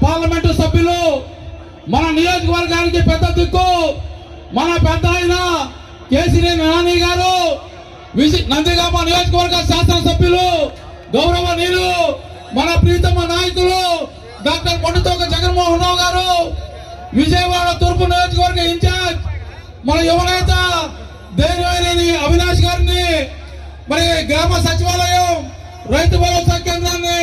Parliament సభ్యులు, మన నియోజకవర్గానికి పెద్ద దిక్కు మన పెద్ద ఆయన కేసీఆర్ నాని గారు, నందిగామ నియోజకవర్గ శాసనసభ్యులు గౌరవనీయులు మన ప్రీతమ నాయకులు డాక్టర్ కొండతోక జగన్మోహన్ రావు గారు, విజయవాడ తూర్పు నియోజకవర్గ ఇన్ఛార్జ్ మన యువనేత దేవినేని అవినాష్ గారిని, మరి గ్రామ సచివాలయం రైతు భరోసా కేంద్రాన్ని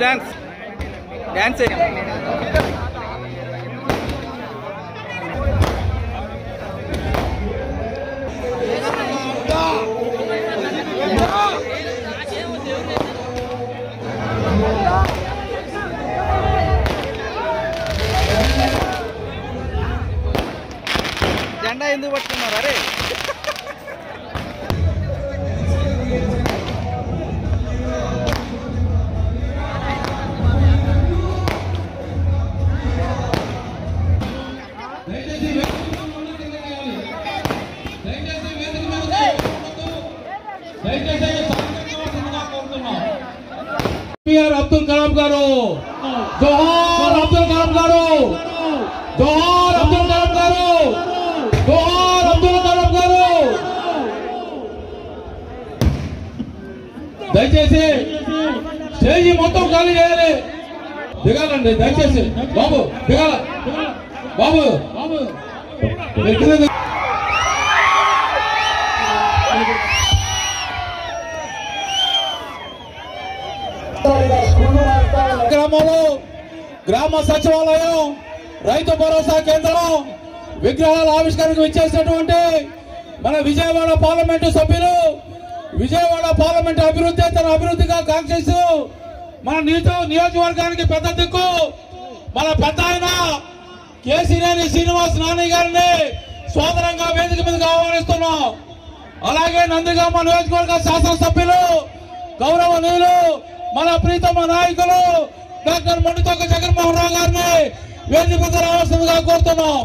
డాన్స్ జెండా ఎందుకు పట్టుకున్నారు? అరే అబ్దుల్ కలాం గారు, జోహార్ అబ్దుల్ కలాం గారు, జోహార్ అబ్దుల్ కలాం గారు, జోహార్ అబ్దుల్ కలాం గారు. దయచేసి స్టేజీ మొత్తం ఖాళీ చేయాలి, దిగాలండి దయచేసి. బాబు దిగాల, బాబు గ్రామంలో గ్రామ సచివాలయం రైతు భరోసా కేంద్రం విగ్రహాల ఆవిష్కరణకు ఇచ్చేసినటువంటి మన విజయవాడ పార్లమెంటు సభ్యులు, విజయవాడ పార్లమెంటు అభివృద్ధి తన అభివృద్ధిగా కాంక్షిస్తూ మన నియోజకవర్గానికి పెద్ద దిక్కు మన పెద్ద ఆయన కేసీనేని శ్రీనివాస్ నాని గారిని సోదరంగా వేదిక మీదకి ఆహ్వానిస్తున్నాం. అలాగే నందిగామ నియోజకవర్గ శాసనసభ్యులు గౌరవనీయులు మన ప్రీతమ నాయకులు డాక్టర్ కొండతోక జగన్మోహన్ రావు గారిని వేదిక మీద రావాల్సిందిగా కోరుతున్నాం.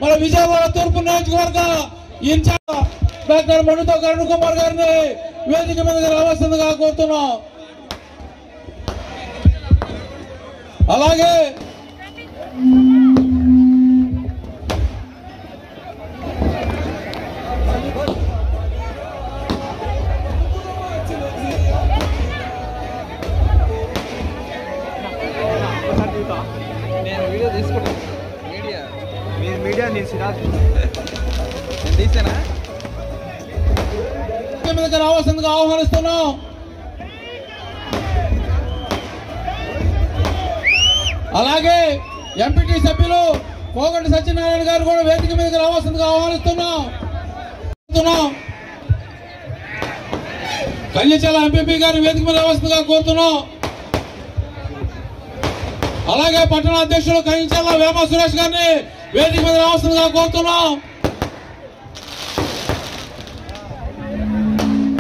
మన విజయవాడ తూర్పు నియోజకవర్గ ఇన్ఛార్జ్ డాక్టర్ కొండతోక అరుణ్ కుమార్ గారిని వేదిక మీద రావాల్సిందిగా కోరుతున్నాం. అలాగే రావాల్సిందిగా ఆహ్వానిస్తున్నాం. అలాగే ఎంపీటీ సభ్యులు కోగంటి సత్యనారాయణ గారు కూడా వేదిక మీదకి రావాల్సిందిగా ఆహ్వానిస్తున్నాం. కళ్యాణ ఎంపీపీ గారు వేదిక మీద రావాల్సిందిగా కోరుతున్నాం. అలాగే పట్టణ అధ్యక్షులు కళ్యాణ వేమ సురేష్ గారిని వేదిక మీద రావాల్సిందిగా కోరుతున్నాం.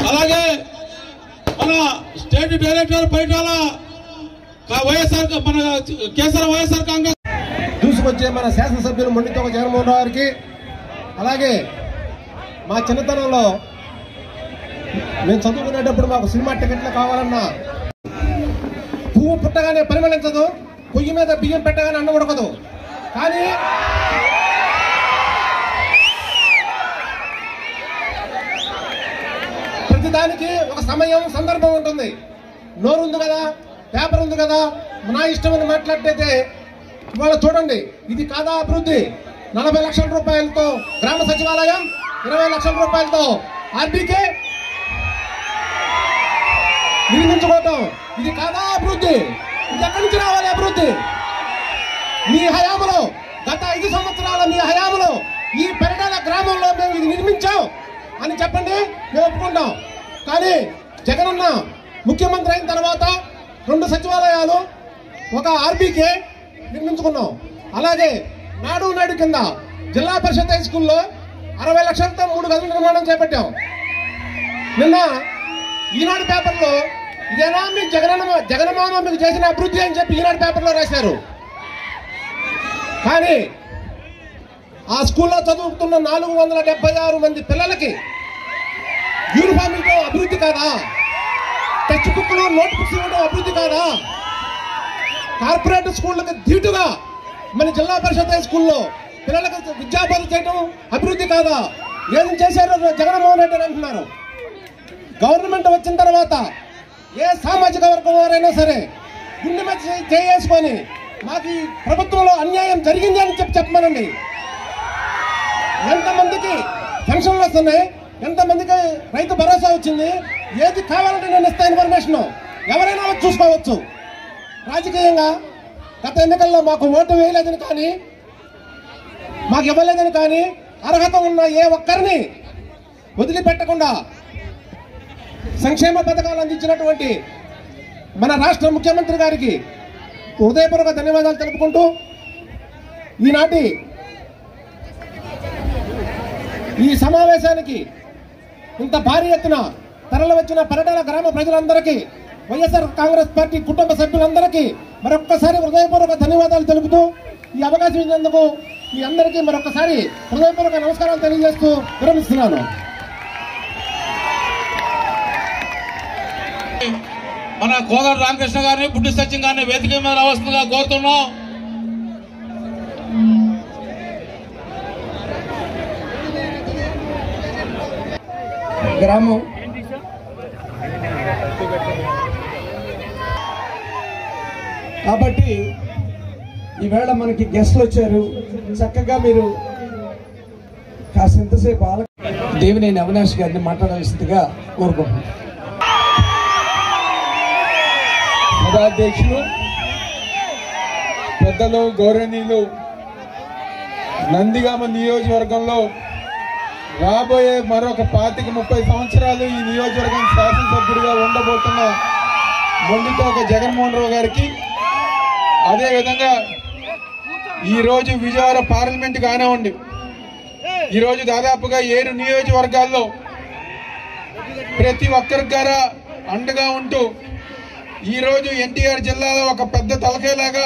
అలాగే మన స్టేట్ డైరెక్టర్ పైటాల వైఎస్ఆర్ మన కేసీఆర్ వైఎస్ఆర్ కాంగ్రెస్ దూసుకొచ్చే మన శాసనసభ్యులు కొండతోక జగన్మోహన్ రావు గారికి, అలాగే మా చిన్నతనంలో మేము చదువుకునేటప్పుడు మాకు సినిమా టికెట్లు కావాలన్నా పువ్వు పుట్టగానే పరిమళించదు, పొయ్యి మీద బియ్యం పెట్టగానే అన్నం ఉడకదు. కానీ ప్రతిదానికి ఒక సమయం సందర్భం ఉంటుంది. నోరు ఉంది కదా, పేపర్ ఉంది కదా, నా ఇష్టమని మాట్లాడితే ఇవాళ చూడండి, ఇది కాదా అభివృద్ధి? 40 లక్షల రూపాయలతో గ్రామ సచివాలయం, 20 లక్షల రూపాయలతో ఆర్బీకే నిర్మించుకోవటం, ఇది కాదా అభివృద్ధి? ఇది ఎక్కడి నుంచి రావాలి అభివృద్ధి? మీ హయాంలో, గత 5 సంవత్సరాల మీ హయాంలో ఈ పెరడాల గ్రామంలో మేము ఇది నిర్మించాం అని చెప్పండి, మేము ఒప్పుకుంటాం. కానీ జగనన్న ముఖ్యమంత్రి అయిన తర్వాత 2 సచివాలయాలు, ఒక ఆర్బీకే నిర్మించుకున్నాం. అలాగే నాడు నేడు కింద జిల్లా పరిషత్ హై స్కూల్లో 60 లక్షలతో 3 గదుల నిర్మాణం చేపట్టాం. నిన్న ఈనాడు పేపర్లో ఇదేనా మీ జగనమామ మీకు చేసిన అభివృద్ధి అని చెప్పి ఈనాడు పేపర్లో రాశారు. కానీ ఆ స్కూల్లో చదువుతున్న 476 మంది పిల్లలకి యూనిఫామ్లతో అభివృద్ధి కాదా? టెక్స్ట్ బుక్లు, నోట్ బుక్స్ ఇవ్వడం అభివృద్ధి కాదా? కార్పొరేట్ స్కూళ్ళకి ధీటుగా మన జిల్లా పరిషత్ హై స్కూల్లో పిల్లలకు విద్యాబోధన చేయడం అభివృద్ధి కాదా? ఏం చేశారో జగన్మోహన్ రెడ్డి అంటున్నారు. గవర్నమెంట్ వచ్చిన తర్వాత ఏ సామాజిక వర్గం వారైనా సరే గుండె మీద చేసుకొని మాకు ఈ ప్రభుత్వంలో అన్యాయం జరిగింది అని చెప్పమనండి. ఎంతమందికి పెన్షన్లు వస్తున్నాయి, ఎంతమందికి రైతు భరోసా వచ్చింది, ఏది కావాలంటే నేను ఇస్తా ఇన్ఫర్మేషన్, ఎవరైనా వచ్చి చూసుకోవచ్చు. రాజకీయంగా గత ఎన్నికల్లో మాకు ఓటు వేయలేదని కానీ, మాకు ఇవ్వలేదని కానీ, అర్హత ఉన్న ఏ ఒక్కరిని వదిలిపెట్టకుండా సంక్షేమ పథకాలు అందించినటువంటి మన రాష్ట్ర ముఖ్యమంత్రి గారికి హృదయపూర్వక ధన్యవాదాలు తెలుపుకుంటూ, ఈనాటి ఈ సమావేశానికి ఇంత భారీ ఎత్తున తరలి వచ్చిన పరడాల గ్రామ ప్రజలందరికీ, వైఎస్ఆర్ కాంగ్రెస్ పార్టీ కుటుంబ సభ్యులందరికీ మరొక్కసారి హృదయపూర్వక ధన్యవాదాలు తెలుపుతూ, ఈ అవకాశం ఇచ్చినందుకు మీ అందరికీ మరొకసారి హృదయపూర్వక నమస్కారాలు తెలియజేస్తూ విరమిస్తున్నాను. మన కోదండ రామకృష్ణ గారిని, బుడ్డి సత్యం గారిని వేదిక మీద రావాల్సిందిగా కోరుతున్నాం. గ్రామం కాబట్టి ఈవేళ మనకి గెస్ట్లు వచ్చారు. చక్కగా మీరు కాసింతసేపు దేవినేని అవినాష్ గారిని మాట్లాడాల్సిందిగా కోరుకుంటున్నాను. సభాధ్యక్షులు, పెద్దలు, గౌరవనీయులు, నందిగామ నియోజకవర్గంలో రాబోయే మరొక 25-30 సంవత్సరాలు ఈ నియోజకవర్గం శాసనసభ్యుడిగా ఉండబోతున్న మొండితోక జగన్మోహన్ రావు గారికి, అదేవిధంగా ఈరోజు విజయవాడ పార్లమెంట్ కానివ్వండి, ఈరోజు దాదాపుగా 7 నియోజకవర్గాల్లో ప్రతి ఒక్కరి ద్వారా అండగా ఉంటూ ఈరోజు ఎన్టీఆర్ జిల్లాలో ఒక పెద్ద తలకాయలాగా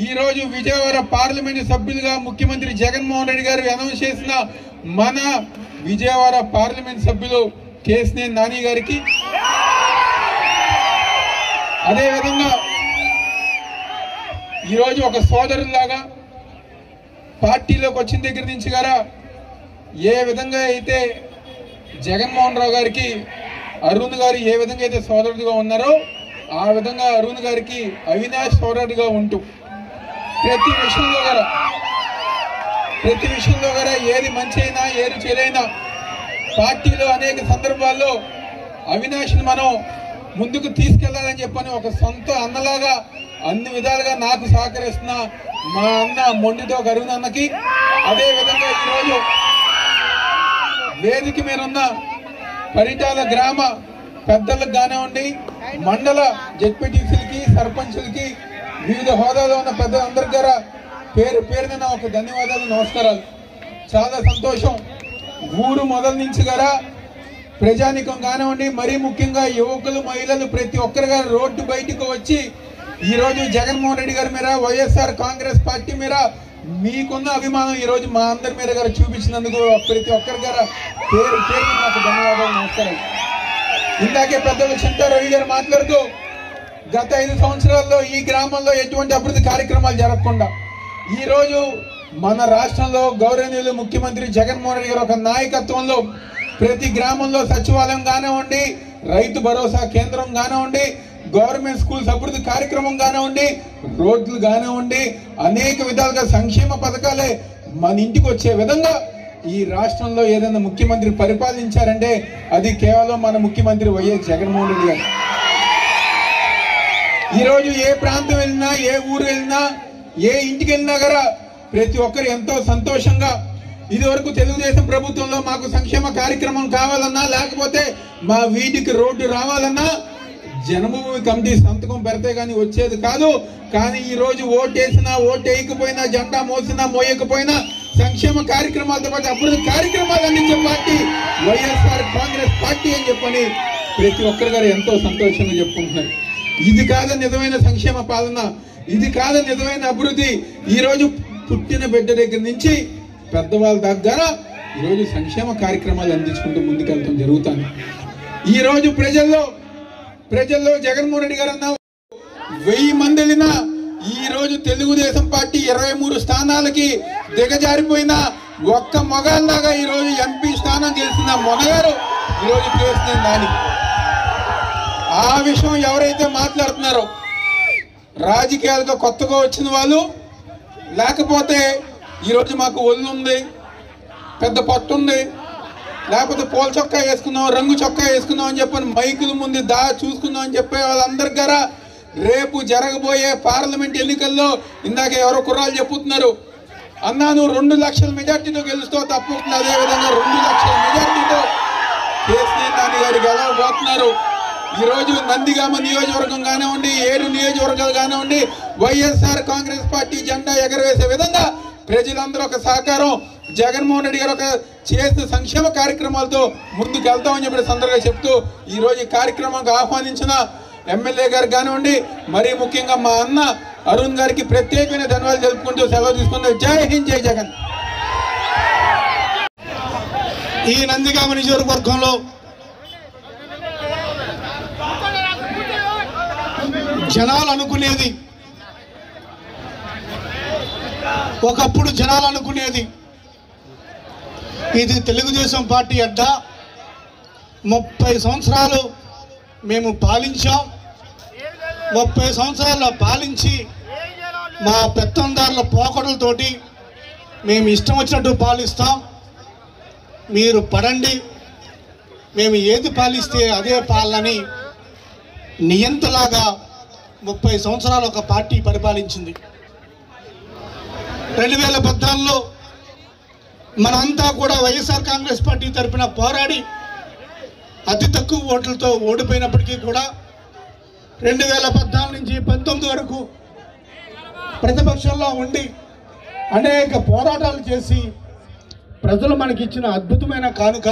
ఈరోజు విజయవాడ పార్లమెంటు సభ్యులుగా ముఖ్యమంత్రి జగన్మోహన్ రెడ్డి గారు అనౌన్స్ చేసిన మన విజయవాడ పార్లమెంట్ సభ్యులు కేశినేని నాని గారికి, అదేవిధంగా ఈరోజు ఒక సోదరులాగా పార్టీలోకి వచ్చిన దగ్గర నుంచి గారా ఏ విధంగా అయితే జగన్మోహన్ రావు గారికి అరుణ్ గారు ఏ విధంగా అయితే సోదరుడిగా ఉన్నారో ఆ విధంగా అరుణ్ గారికి అవినాష్ సోదరుడిగా ఉంటూ ప్రతి విషయంలో గారా ఏది మంచి అయినా ఏది చెడైనా పార్టీలో అనేక సందర్భాల్లో అవినాష్ని మనం ముందుకు తీసుకెళ్లాలని చెప్పని ఒక సొంత అన్నలాగా అన్ని విధాలుగా నాకు సహకరిస్తున్న మా అన్న మొండితో అరుణ్ అన్నకి, అదేవిధంగా ఈరోజు వేదిక మీద ఉన్న పరిటాల గ్రామ పెద్దలకు కానివ్వండి, మండల జెడ్పీటీసీలకి, సర్పంచులకి, వివిధ హోదాలో ఉన్న పెద్దలందరి ద్వారా పేరు పేరున ఒక ధన్యవాదాలు, నమస్కారాలు. చాలా సంతోషం. ఊరు మొదలు నుంచి గారా ప్రజానికం కానివ్వండి, మరీ ముఖ్యంగా యువకులు, మహిళలు ప్రతి ఒక్కరు గారు రోడ్డు బయటకు వచ్చి ఈరోజు జగన్మోహన్ రెడ్డి గారి మీద, వైఎస్ఆర్ కాంగ్రెస్ పార్టీ మీద మీకున్న అభిమానం ఈరోజు మా అందరి మీద గారు చూపించినందుకు ప్రతి ఒక్కరి గారు పేరు పేరు నాకు ధన్యవాదాలు, నమస్కారం. ఇందాకే పెద్దలు చింతా రవి గారు మాట్లాడుతూ గత 5 సంవత్సరాల్లో ఈ గ్రామంలో ఎటువంటి అభివృద్ధి కార్యక్రమాలు జరగకుండా ఈరోజు మన రాష్ట్రంలో గౌరవనీయులు ముఖ్యమంత్రి జగన్మోహన్ రెడ్డి గారు ఒక నాయకత్వంలో ప్రతి గ్రామంలో సచివాలయం కానివ్వండి, రైతు భరోసా కేంద్రం కానివ్వండి, గవర్నమెంట్ స్కూల్స్ అభివృద్ధి కార్యక్రమం కానివ్వండి, రోడ్లు కానివ్వండి, అనేక విధాలుగా సంక్షేమ పథకాలే మన ఇంటికి వచ్చే విధంగా ఈ రాష్ట్రంలో ఏదైనా ముఖ్యమంత్రి పరిపాలించారంటే అది కేవలం మన ముఖ్యమంత్రి వైఎస్ జగన్మోహన్ రెడ్డి గారు. ఈరోజు ఏ ప్రాంతం వెళ్ళినా, ఏ ఊరు వెళ్ళినా, ఏ ఇంటికి వెళ్ళినా కూడా ప్రతి ఒక్కరు ఎంతో సంతోషంగా, ఇది వరకు తెలుగుదేశం ప్రభుత్వంలో మాకు సంక్షేమ కార్యక్రమం కావాలన్నా, లేకపోతే మా వీధికి రోడ్డు రావాలన్నా జన్మభూమి కమిటీ సంతకం పెడితే కానీ వచ్చేది కాదు. కానీ ఈ రోజు ఓటేసినా, ఓటు వేయకపోయినా, జెండా మోసినా మోయకపోయినా సంక్షేమ కార్యక్రమాలతో పాటు అభివృద్ధి కార్యక్రమాలు అందించే పార్టీ వైఎస్ఆర్ కాంగ్రెస్ పార్టీ అని చెప్పని ప్రతి ఒక్కరు గారు ఎంతో సంతోషంగా చెప్పుకుంటున్నారు. ఇది కాదు నిజమైన సంక్షేమ పాలన, ఇది కాదు నిజమైన అభివృద్ధి. ఈ రోజు పుట్టిన బిడ్డ దగ్గర నుంచి పెద్దవాళ్ళ దగ్గర ఈరోజు సంక్షేమ కార్యక్రమాలు అందించుకుంటూ ముందుకెళ్తాం జరుగుతుంది. ఈ రోజు ప్రజల్లో జగన్మోహన్ రెడ్డి గారు అన్న 1000 మంది వెళ్ళినా ఈ రోజు తెలుగుదేశం పార్టీ 23 స్థానాలకి దిగజారిపోయిన ఒక్క మగాళ్ళలాగా ఈ రోజు ఎంపీ స్థానం గెలిచిన మొనగారు ఈ రోజు చేసిన దానికి ఆ విషయం ఎవరైతే మాట్లాడుతున్నారో రాజకీయాలుగా కొత్తగా వచ్చిన వాళ్ళు, లేకపోతే ఈరోజు మాకు ఒళ్ళు ఉంది, పెద్ద పట్టు ఉంది, లేకపోతే పూల చొక్కా వేసుకున్నాం, రంగు చొక్కా వేసుకున్నాం అని చెప్పని మైకుల ముందు చూసుకున్నాం అని చెప్పే వాళ్ళందరి గారా రేపు జరగబోయే పార్లమెంట్ ఎన్నికల్లో ఇందాక ఎవరో కుర్రాలు చెప్పుతున్నారు, అన్నా నువ్వు 2 లక్షల మెజార్టీతో గెలుస్తావు తప్పుతుంది. అదేవిధంగా 2 లక్షల మెజార్టీతో కేసీఆర్ నాని గారు గెలవబోతున్నారు. ఈరోజు నందిగామ నియోజకవర్గం కానివ్వండి, 7 నియోజకవర్గాలు కానివ్వండి, వైఎస్ఆర్ కాంగ్రెస్ పార్టీ జెండా ఎగరవేసే విధంగా ప్రజలందరూ ఒక సహకారం, జగన్మోహన్ రెడ్డి గారు ఒక చేసిన సంక్షేమ కార్యక్రమాలతో ముందుకు వెళ్తామని చెప్పి సందర్భంగా చెప్తూ ఈరోజు ఈ కార్యక్రమానికి ఆహ్వానించిన ఎమ్మెల్యే గారు కానివ్వండి, మరీ ముఖ్యంగా మా అన్న అరుణ్ గారికి ప్రత్యేకమైన ధన్యవాదాలు తెలుపుకుంటూ సెలవు తీసుకుంటూ జై హింద్, జై జగన్. ఈ నందిగామ నియోజకవర్గంలో జనాలు అనుకునేది, ఒకప్పుడు జనాలు అనుకునేది ఇది తెలుగుదేశం పార్టీ అడ్డా, 30 సంవత్సరాలు మేము పాలించాం, 30 సంవత్సరాల్లో పాలించి మా పెత్తందారుల పోకడలతోటి మేము ఇష్టం వచ్చినట్టు పాలిస్తాం, మీరు పడండి, మేము ఏది పాలిస్తే అదే పాలనని నియంతలాగా 30 సంవత్సరాలు ఒక పార్టీ పరిపాలించింది. 2014లో మనంతా కూడా వైఎస్ఆర్ కాంగ్రెస్ పార్టీ తరఫున పోరాడి అతి తక్కువ ఓట్లతో ఓడిపోయినప్పటికీ కూడా 2014 నుంచి 19 వరకు ప్రతిపక్షంలో ఉండి అనేక పోరాటాలు చేసి ప్రజలు మనకిచ్చిన అద్భుతమైన కానుక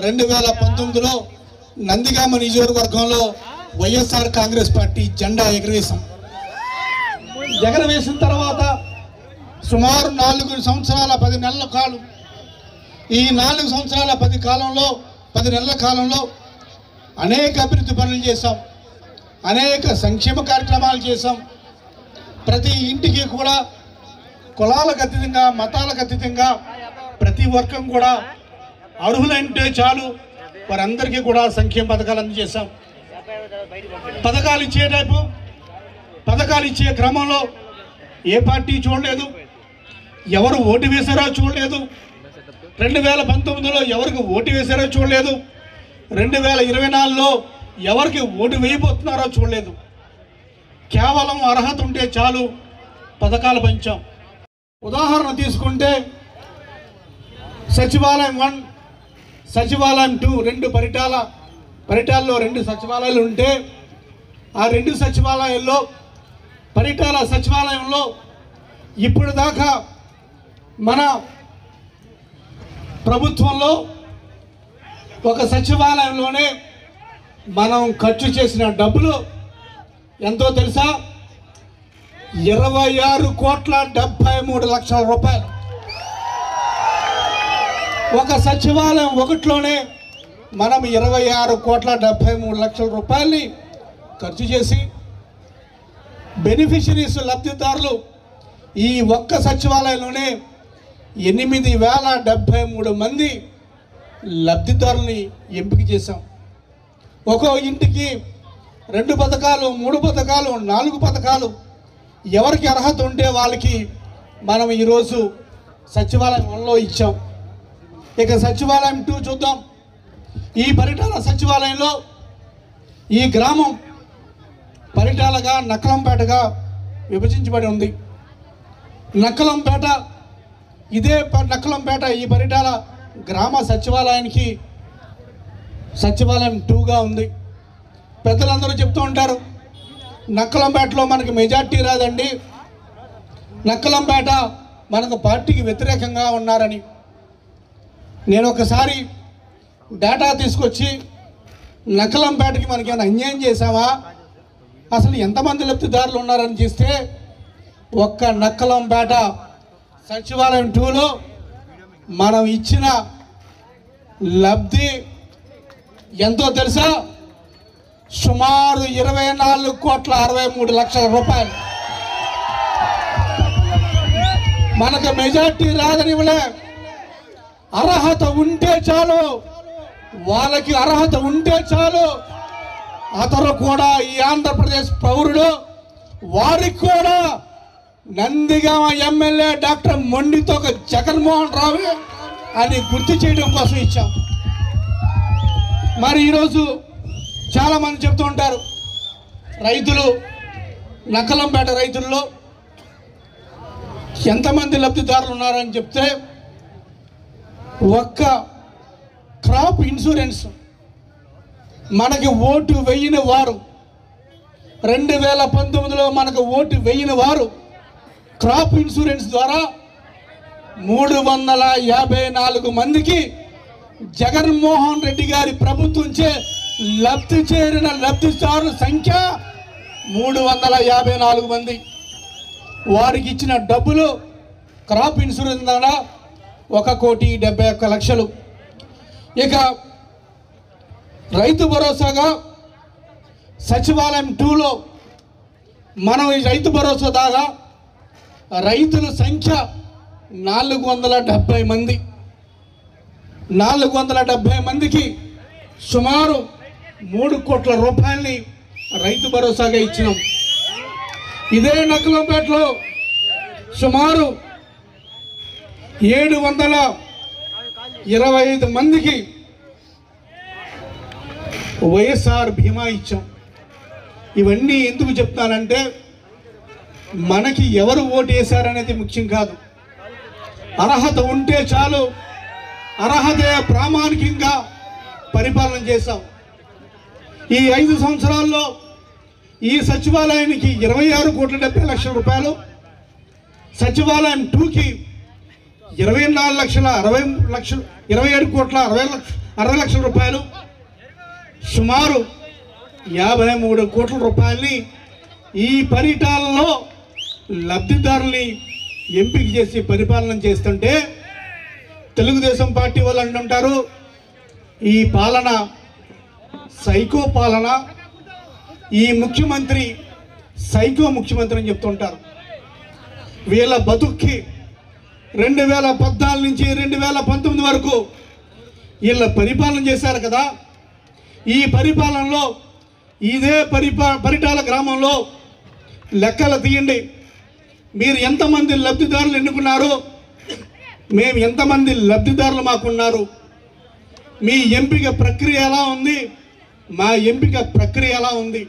2019లో నందిగామ నియోజకవర్గంలో వైఎస్ఆర్ కాంగ్రెస్ పార్టీ జెండా ఎగరవేశాం. ఎగరవేసిన తర్వాత సుమారు 4 సంవత్సరాల 10 నెలల కాలం, ఈ 4 సంవత్సరాల 10 నెలల కాలంలో అనేక అభివృద్ధి పనులు చేశాం, అనేక సంక్షేమ కార్యక్రమాలు చేశాం. ప్రతి ఇంటికి కూడా కులాలకు అతీతంగా, మతాలకు అతీతంగా ప్రతి వర్గం కూడా అర్హులంటే చాలు వారందరికీ కూడా సంక్షేమ పథకాలు అందజేశాం. పథకాలు ఇచ్చే క్రమంలో ఏ పార్టీ చూడలేదు, ఎవరు ఓటు వేశారో చూడలేదు. 2019లో ఎవరికి ఓటు వేశారో చూడలేదు, 2024లో ఎవరికి ఓటు వేయబోతున్నారో చూడలేదు. కేవలం అర్హత ఉంటే చాలు పథకాలు పంచాం. ఉదాహరణ తీసుకుంటే సచివాలయం 1, సచివాలయం 2, 2 పరిటాల్లో 2 సచివాలయాలు ఉంటే ఆ 2 సచివాలయాల్లో పరిటాల సచివాలయంలో ఇప్పుడు దాకా మన ప్రభుత్వంలో ఒక సచివాలయంలోనే మనం ఖర్చు చేసిన డబ్బులు ఎంతో తెలుసా? 26,73,00,000 రూపాయలు. ఒక సచివాలయం ఒకటిలోనే మనం 26,73,00,000 రూపాయలని ఖర్చు చేసి బెనిఫిషరీస్, లబ్ధిదారులు ఈ ఒక్క సచివాలయంలోనే 8,073 మంది లబ్ధిదారుల్ని ఎంపిక చేశాం. ఒక్కో ఇంటికి 2 పథకాలు, 3 పథకాలు, 4 పథకాలు ఎవరికి అర్హత ఉంటే వాళ్ళకి మనం ఈరోజు సచివాలయం 1లో ఇచ్చాం. ఇక సచివాలయం 2 చూద్దాం. ఈ పరిటాల సచివాలయంలో ఈ గ్రామం పరిటాలగా నక్కలంపేటగా విభజించబడి ఉంది. నక్కలంపేట నక్కలంపేట ఈ పరిటాల గ్రామ సచివాలయానికి సచివాలయం 2గా ఉంది. పెద్దలందరూ చెప్తూ ఉంటారు నక్కలంపేటలో మనకి మెజార్టీ రాదండి, నక్కలంపేట మనకు పార్టీకి వ్యతిరేకంగా ఉన్నారని. నేను ఒకసారి డేటా తీసుకొచ్చి నక్కలంపేటకి మనకి ఏమైనా అన్యాయం చేశామా, అసలు ఎంతమంది లబ్ధిదారులు ఉన్నారని చూస్తే ఒక్క నక్కలంపేట సచివాలయం 2లో మనం ఇచ్చిన లబ్ధి ఎంతో తెలుసా? సుమారు 24,63,00,000 రూపాయలు. మనకు మెజార్టీ రాదనివ్వలే, అర్హత ఉంటే చాలు, వాళ్ళకి అర్హత ఉంటే చాలు. అతను కూడా ఈ ఆంధ్రప్రదేశ్ పౌరుడు, వారికి కూడా నందిగామ ఎమ్మెల్యే డాక్టర్ మొండితోక జగన్మోహన్ రావు అని గుర్తు చేయడం కోసం ఇచ్చాం. మరి ఈరోజు చాలామంది చెప్తూ ఉంటారు రైతులు, నక్కలంపేట రైతుల్లో ఎంతమంది లబ్ధిదారులు ఉన్నారని చెప్తే ఒక్క క్రాప్ ఇన్సూరెన్స్ మనకి ఓటు వేయని వారు 2019లో మనకు ఓటు వేయని వారు క్రాప్ ఇన్సూరెన్స్ ద్వారా 354 మందికి జగన్మోహన్ రెడ్డి గారి ప్రభుత్వంచే లబ్ధి చేరిన లబ్ధిదారుల సంఖ్య 354 మంది. వారికి ఇచ్చిన డబ్బులు క్రాప్ ఇన్సూరెన్స్ ద్వారా 1,71,00,000. ఇక రైతు భరోసాగా సచివాలయం 2లో మనం ఈ రైతు భరోసా దాకా రైతుల సంఖ్య 470 మంది. 470 మందికి సుమారు 3 కోట్ల రూపాయలని రైతు భరోసాగా ఇచ్చినాం. ఇదే నక్కలంపేటలో సుమారు 725 మందికి వైఎస్ఆర్ బీమా ఇచ్చాం. ఇవన్నీ ఎందుకు చెప్తానంటే మనకి ఎవరు ఓటు వేశారనేది ముఖ్యం కాదు, అర్హత ఉంటే చాలు. అర్హతే ప్రామాణికంగా పరిపాలన చేశాం. ఈ 5 సంవత్సరాల్లో ఈ సచివాలయానికి 26,70,00,000 రూపాయలు, సచివాలయం 2కి 27,60,00,000 రూపాయలు, సుమారు 53 కోట్ల రూపాయలని ఈ పరిటాలలో లబ్ధిదారుల్ని ఎంపిక చేసి పరిపాలన చేస్తుంటే తెలుగుదేశం పార్టీ వాళ్ళు అంటుంటారు ఈ పాలన సైకో పాలన, ఈ ముఖ్యమంత్రి సైకో ముఖ్యమంత్రి అని చెప్తుంటారు. వీళ్ళ బతుక్కి 2014 నుంచి 2019 వరకు వీళ్ళ పరిపాలన చేశారు కదా. ఈ పరిపాలనలో ఇదే పరిటాల గ్రామంలో లెక్కలు తీయండి. మీరు ఎంతమంది లబ్ధిదారులు ఎన్నుకున్నారు, మేము ఎంతమంది లబ్ధిదారులు మాకున్నారు, మీ ఎంపిక ప్రక్రియ ఎలా ఉంది, మా ఎంపిక ప్రక్రియ ఎలా ఉంది,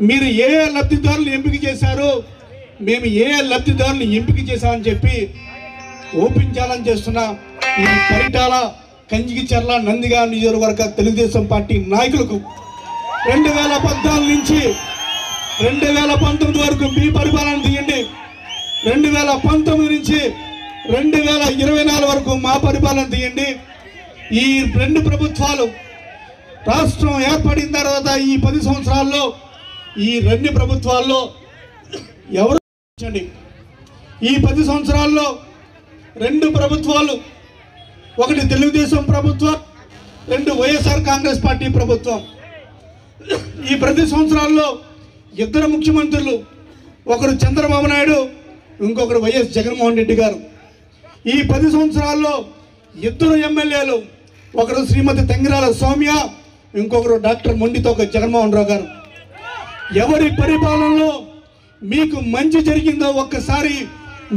మీరు ఏ లబ్ధిదారులు ఎంపిక చేశారు, మేము ఏ లబ్ధిదారులు ఎంపిక చేశామని చెప్పి ఓపించాలని చేస్తున్న ఈ పరిటాల కంచికిచర్ల నందిగా నియోజకవర్గ తెలుగుదేశం పార్టీ నాయకులకు 2014 నుంచి 2019 వరకు మీ పరిపాలన తీయండి, 2019 నుంచి 2024 వరకు మా పరిపాలన తీయండి. ఈ 2 ప్రభుత్వాలు రాష్ట్రం ఏర్పడిన తర్వాత ఈ 10 సంవత్సరాల్లో ఈ 2 ప్రభుత్వాల్లో ఎవరు ఈ 10 సంవత్సరాల్లో 2 ప్రభుత్వాలు, ఒకటి తెలుగుదేశం ప్రభుత్వం, 2 వైఎస్ఆర్ కాంగ్రెస్ పార్టీ ప్రభుత్వం. ఈ 10 సంవత్సరాల్లో 2 ముఖ్యమంత్రులు, ఒకరు చంద్రబాబు నాయుడు, ఇంకొకరు వైఎస్ జగన్మోహన్ రెడ్డి గారు. ఈ 10 సంవత్సరాల్లో 2 ఎమ్మెల్యేలు, ఒకరు శ్రీమతి తంగిరాల సౌమ్య, ఇంకొకరు డాక్టర్ మొండితోక జగన్మోహన్ రావు గారు. ఎవరి పరిపాలనలో మీకు మంచి జరిగిందో ఒక్కసారి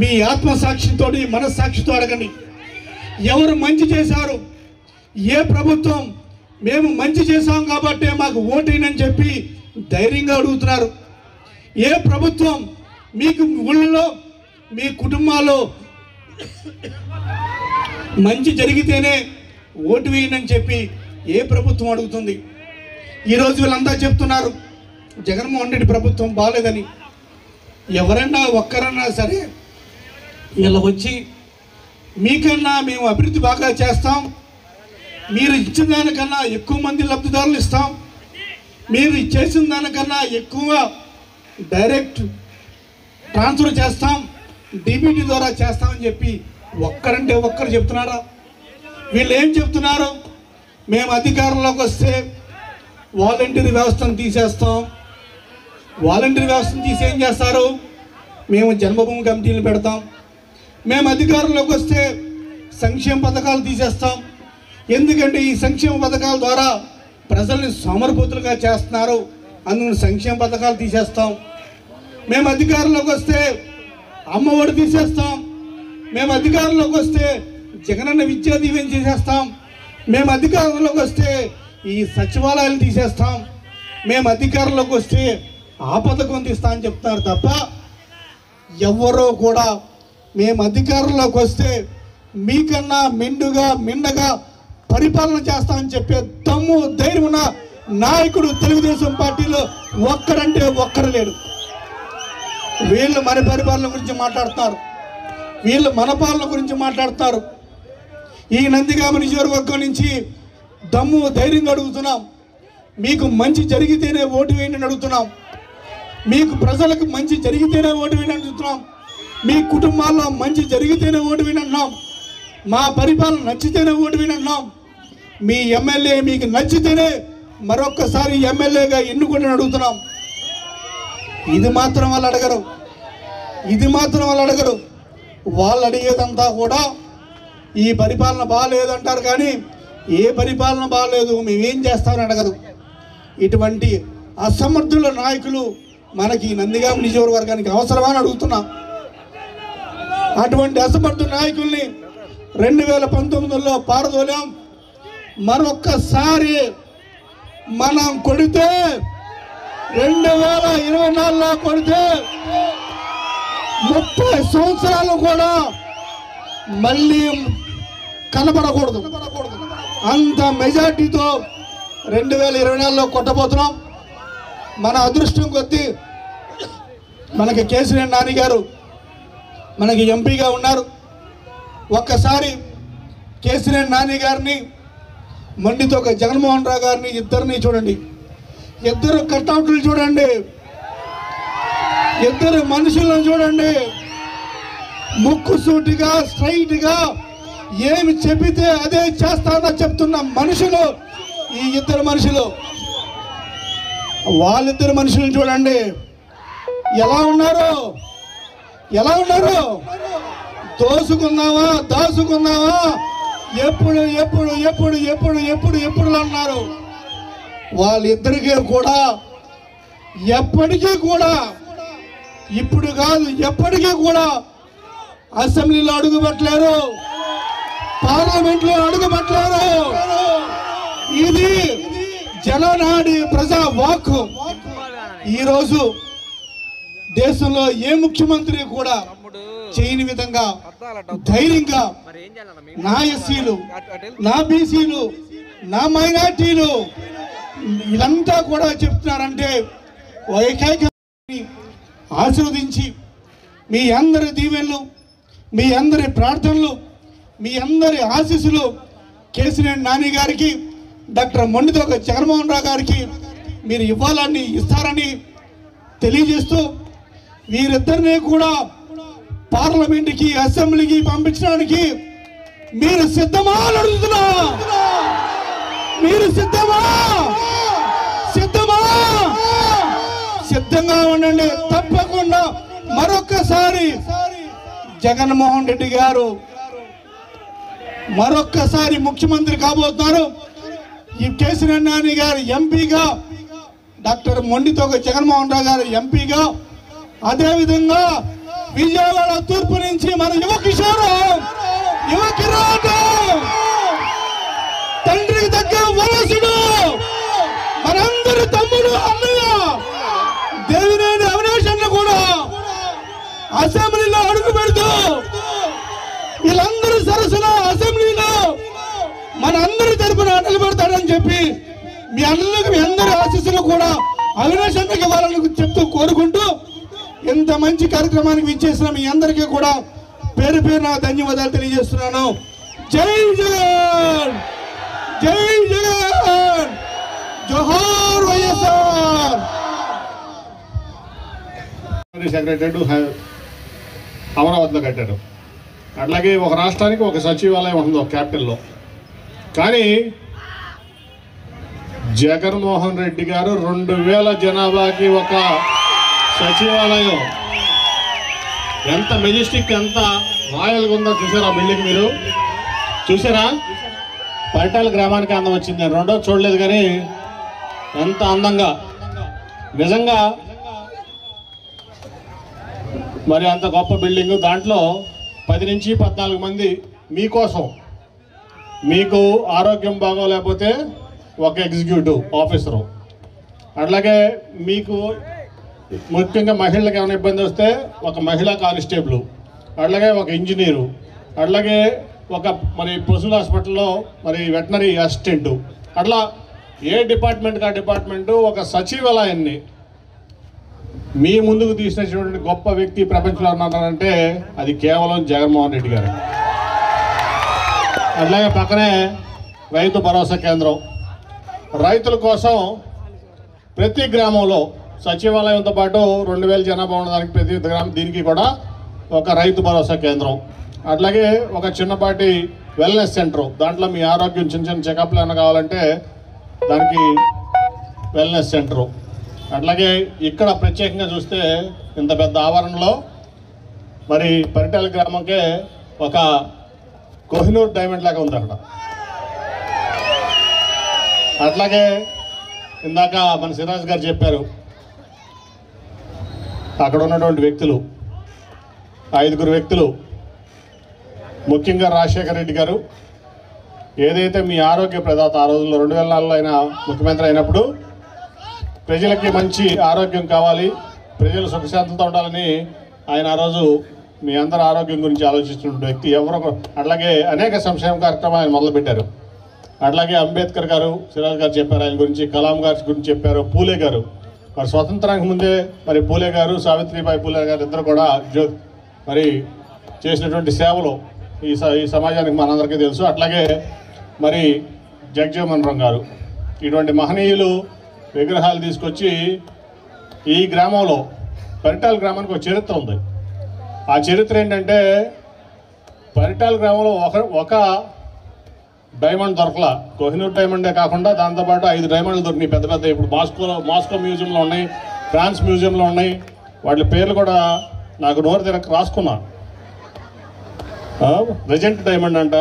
మీ ఆత్మసాక్షితో మనస్సాక్షితో అడగండి. ఎవరు మంచి చేశారు? ఏ ప్రభుత్వం మేము మంచి చేశాం కాబట్టి మాకు ఓటేనని చెప్పి ధైర్యంగా అడుగుతున్నారు? ఏ ప్రభుత్వం మీకు ఊళ్ళో మీ కుటుంబాల్లో మంచి జరిగితేనే ఓటు వేయనని చెప్పి ఏ ప్రభుత్వం అడుగుతుంది? ఈరోజు వీళ్ళంతా చెప్తున్నారు జగన్మోహన్ రెడ్డి ప్రభుత్వం బాగాలేదని. ఎవరైనా ఒక్కరన్నా సరే వీళ్ళు వచ్చి మీకన్నా మేము అభివృద్ధి బాగా చేస్తాం, మీరు ఇచ్చిన దానికన్నా ఎక్కువ మంది లబ్ధిదారులు ఇస్తాం, మీరు చేసిన దానికన్నా ఎక్కువ డైరెక్ట్ ట్రాన్స్ఫర్ చేస్తాం, డిబిటీ ద్వారా చేస్తామని చెప్పి ఒక్కరంటే ఒక్కరు చెప్తున్నారా? వీళ్ళు ఏం చెప్తున్నారు? మేము అధికారంలోకి వస్తే వాలంటీర్ వ్యవస్థను తీసేస్తాం. వాలంటీర్ వ్యవస్థను తీసి ఏం చేస్తారు? మేము జన్మభూమి కమిటీలు పెడతాం. మేము అధికారంలోకి వస్తే సంక్షేమ పథకాలు తీసేస్తాం. ఎందుకంటే ఈ సంక్షేమ పథకాల ద్వారా ప్రజల్ని సోమరిపోతులుగా చేస్తున్నారు, అందుకని సంక్షేమ పథకాలు తీసేస్తాం. మేము అధికారంలోకి వస్తే అమ్మఒడి తీసేస్తాం. మేము అధికారంలోకి వస్తే జగనన్న విద్యా దీవెన చేసేస్తాం. మేము అధికారంలోకి వస్తే ఈ సచివాలయాలు తీసేస్తాం. మేము అధికారంలోకి వస్తే ఆ పథకం తీస్తా అని చెప్తున్నారు తప్ప ఎవరో కూడా మేము అధికారంలోకి వస్తే మీకన్నా మిండగా పరిపాలన చేస్తామని చెప్పే దమ్ము ధైర్యం ఉన్న నాయకుడు తెలుగుదేశం పార్టీలో ఒక్కడంటే ఒక్కడు లేడు. వీళ్ళు మన పరిపాలన గురించి మాట్లాడుతున్నారు, వీళ్ళు మన పాలన గురించి మాట్లాడుతున్నారు. ఈ నందిగామ నియోజకవర్గం నుంచి దమ్ము ధైర్యంగా అడుగుతున్నాం, మీకు మంచి జరిగితేనే ఓటు వేయండి అడుగుతున్నాం. మీకు ప్రజలకు మంచి జరిగితేనే ఓటు వేయండి అడుగుతున్నాం. మీ కుటుంబాల్లో మంచి జరిగితేనే ఓటు వేయండి అంటున్నాం. మా పరిపాలన నచ్చితేనే ఓటు వేయండి అంటున్నాం. మీ ఎమ్మెల్యే మీకు నచ్చితేనే మరొక్కసారి ఎమ్మెల్యేగా ఎన్నుకొని అడుగుతున్నాం. ఇది మాత్రం వాళ్ళు అడగరు, వాళ్ళు అడిగేదంతా కూడా ఈ పరిపాలన బాగాలేదంటారు, కానీ ఏ పరిపాలన బాగాలేదు మేమేం చేస్తామని అడగరు. ఇటువంటి అసమర్థుల నాయకులు మనకి నందిగామ నియోజకవర్గానికి అవసరమా అని అడుగుతున్నాం. అటువంటి అసమర్థ నాయకుల్ని 2019లో పారదోలాం. మరొక్కసారి మనం కొడితే 2024లో కొడితే 30 సంవత్సరాలు కూడా మళ్ళీ కనబడకూడదు. అంత మెజార్టీతో 2024లో కొట్టబోతున్నాం. మన అదృష్టం కొద్దీ మనకి కేసీఆర్ నాని గారు మనకి ఎంపీగా ఉన్నారు. ఒక్కసారి కేసీఆర్ నాని గారిని మొండితో జగన్మోహన్ రావు గారిని ఇద్దరిని చూడండి, ఇద్దరు కట్అవుట్లు చూడండి, ఇద్దరు మనుషులను చూడండి. ముక్కు సూటిగా స్ట్రైట్గా ఏమి చెబితే అదే చేస్తానని చెప్తున్న మనుషులు ఈ ఇద్దరు మనుషులు. వాళ్ళిద్దరు మనుషులను చూడండి ఎలా ఉన్నారు. దాచుకున్నావా ఎప్పుడు అన్నారు. వాళ్ళిద్దరికీ కూడా ఎప్పటికీ కూడా, ఇప్పుడు కాదు ఎప్పటికీ కూడా అసెంబ్లీలో అడుగుపెట్టలేరు, పార్లమెంట్లో అడుగుపెట్టలేరు. ఇది జననాడి ప్రజా వాక్కు. ఈరోజు దేశంలో ఏ ముఖ్యమంత్రి కూడా చేయని విధంగా ధైర్యంగా నా ఎస్సీలు, నా బీసీలు, నా మైనార్టీలు ఇదంతా కూడా చెప్తున్నారంటే ఏకైక ఆశీర్వదించి మీ అందరి దీవెనలు, మీ అందరి ప్రార్థనలు, మీ అందరి ఆశీస్సులు కేసీఆర్ నాని గారికి, డాక్టర్ మొండితోక జగన్మోహన్ రావు గారికి మీరు ఇస్తారని తెలియజేస్తూ వీరిద్దరినీ కూడా పార్లమెంట్కి, అసెంబ్లీకి పంపించడానికి మీరు సిద్ధమా అని అడుగుతున్నా. మీరు సిద్ధంగా ఉండండి. తప్పకుండా మరొక్కసారి జగన్మోహన్ రెడ్డి గారు మరొక్కసారి ముఖ్యమంత్రి కాబోతున్నారు. ఈ కేసీఆర్ నాని గారు ఎంపీగా, డాక్టర్ మొండితోగ జగన్మోహన్ రావు గారు ఎంపీగా, అదేవిధంగా విజయవాడ తూర్పు నుంచి మన యువ కిరాటం, తండ్రికి దగ్గర వలసుడు, మనందరి తమ్ముడు అన్నయ్య దేవినేని అవినాష్ అన్న కూడా అసెంబ్లీలో అడుగు పెడుతూ వీళ్ళందరూ సరసన అసెంబ్లీలో మన అందరి తరపున నిలబడతాడని చెప్పి మీ అన్నలకు మీ అందరి ఆశీస్సులు కూడా అవినాష్ అన్నకి ఇవ్వాలని చెప్తూ కోరుకుంటూ ఇంత మంచి కార్యక్రమానికి విచ్చేసిన మీ అందరికీ కూడా పేరు పేరున ధన్యవాదాలు తెలియజేస్తున్నాను. జై జగన్, జై జగన్, జోహార్ వైఎస్ఆర్. సెక్రటరీ అమరావతిలో కట్టారు. అట్లాగే ఒక రాష్ట్రానికి ఒక సచివాలయం ఉంటుంది ఒక క్యాపిటల్లో. కానీ జగన్మోహన్ రెడ్డి గారు 2000 జనాభాకి ఒక సచివాలయం, ఎంత మెజెస్టిక్, ఎంత రాయల్గా ఉందో చూసారా? బిల్డింగ్ మీరు చూసారా? పరిటాల గ్రామానికి అందం వచ్చింది. నేను రెండో చూడలేదు కానీ ఎంత అందంగా, నిజంగా మరి అంత గొప్ప బిల్డింగ్. దాంట్లో 10 నుంచి 14 మంది మీకోసం, మీకు ఆరోగ్యం బాగోలేకపోతే ఒక ఎగ్జిక్యూటివ్ ఆఫీసరు, అట్లాగే మీకు ముఖ్యంగా మహిళలకు ఏమైనా ఇబ్బంది వస్తే ఒక మహిళా కానిస్టేబుల్, అట్లాగే ఒక ఇంజనీరు, అట్లాగే ఒక మరి పశువుల హాస్పిటల్లో మరి వెటనరీ అసిస్టెంటు, అట్లా ఏ డిపార్ట్మెంట్కి ఆ డిపార్ట్మెంటు ఒక సచివాలయాన్ని మీ ముందుకు తీసినటువంటి గొప్ప వ్యక్తి ప్రపంచంలో ఉన్నారంటే అది కేవలం జగన్మోహన్ రెడ్డి గారు. అట్లాగే పక్కనే రైతు భరోసా కేంద్రం, రైతుల కోసం ప్రతి గ్రామంలో సచివాలయంతో పాటు 2000 జనాభా ఉన్నదానికి ప్రతి గ్రామం దీనికి కూడా ఒక రైతు భరోసా కేంద్రం, అట్లాగే ఒక చిన్నపాటి వెల్నెస్ సెంటర్, దాంట్లో మీ ఆరోగ్యం చిన్న చిన్న చెకప్లు ఏమైనా కావాలంటే దానికి వెల్నెస్ సెంటరు. అట్లాగే ఇక్కడ ప్రత్యేకంగా చూస్తే ఇంత పెద్ద ఆవరణలో మరి పరిటాల గ్రామంకే ఒక కోహినూర్ డైమండ్ లాగా ఉంది అక్కడ. అట్లాగే ఇందాక మన సిరాజ్ గారు చెప్పారు, అక్కడ ఉన్నటువంటి వ్యక్తులు 5 వ్యక్తులు, ముఖ్యంగా రాజశేఖర రెడ్డి గారు ఏదైతే మీ ఆరోగ్య ప్రదాత ఆ రోజుల్లో 2004లో ఆయన ముఖ్యమంత్రి అయినప్పుడు ప్రజలకి మంచి ఆరోగ్యం కావాలి, ప్రజలు సుఖశాంతులతో ఉండాలని ఆయన ఆ రోజు మీ అందరి ఆరోగ్యం గురించి ఆలోచిస్తున్న వ్యక్తి ఎవరో. అట్లాగే అనేక సంక్షేమ కార్యక్రమాలు ఆయన మొదలుపెట్టారు. అట్లాగే అంబేద్కర్ గారు, సిరాజ్ గారు చెప్పారు ఆయన గురించి, కలాం గారి గురించి చెప్పారు, పూలే గారు మరి స్వతంత్రానికి ముందే మరి పూలే గారు, సావిత్రిబాయి పూలే గారు ఇద్దరు కూడా మరి చేసినటువంటి సేవలు ఈ సమాజానికి మనందరికీ తెలుసు. అట్లాగే మరి జగజ్జీవన్ రామ్ గారు, ఇటువంటి మహనీయులు విగ్రహాలు తీసుకొచ్చి ఈ గ్రామంలో పరిటాల గ్రామానికి ఒక చరిత్ర ఉంది. ఆ చరిత్ర ఏంటంటే పరిటాల గ్రామంలో ఒక డైమండ్ దొరకలా, కోహినూర్ డైమండే కాకుండా దాంతోపాటు 5 డైమండ్లు దొరికినాయి పెద్ద పెద్ద. ఇప్పుడు మాస్కో మ్యూజియంలో ఉన్నాయి, ఫ్రాన్స్ మ్యూజియంలో ఉన్నాయి. వాటి పేర్లు కూడా నాకు నోరు తిరగ రాసుకున్నా. రెజెంట్ డైమండ్ అంట,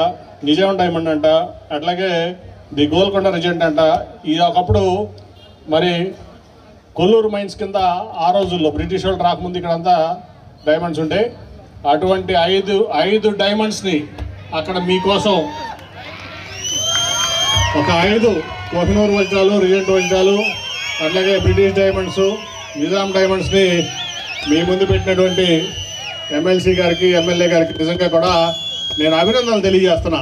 నిజాం డైమండ్ అంట, అట్లాగే ది గోల్కొండ రెజెంట్ అంట. ఇది ఒకప్పుడు మరి కొల్లూరు మైన్స్ కింద ఆ రోజుల్లో బ్రిటిష్ వాళ్ళు రాకముందు ఇక్కడంతా డైమండ్స్ ఉంటాయి. అటువంటి 5 డైమండ్స్ని అక్కడ మీకోసం ఒక 5 కోహినూర్ వజ్రాలు, రిజెంట్ వజ్రాలు, అట్లాగే బ్రిటిష్ డైమండ్స్, నిజాం డైమండ్స్ని మీ ముందు పెట్టినటువంటి ఎమ్మెల్సీ గారికి, ఎమ్మెల్యే గారికి నిజంగా కూడా నేను అభినందనలు తెలియజేస్తున్నా.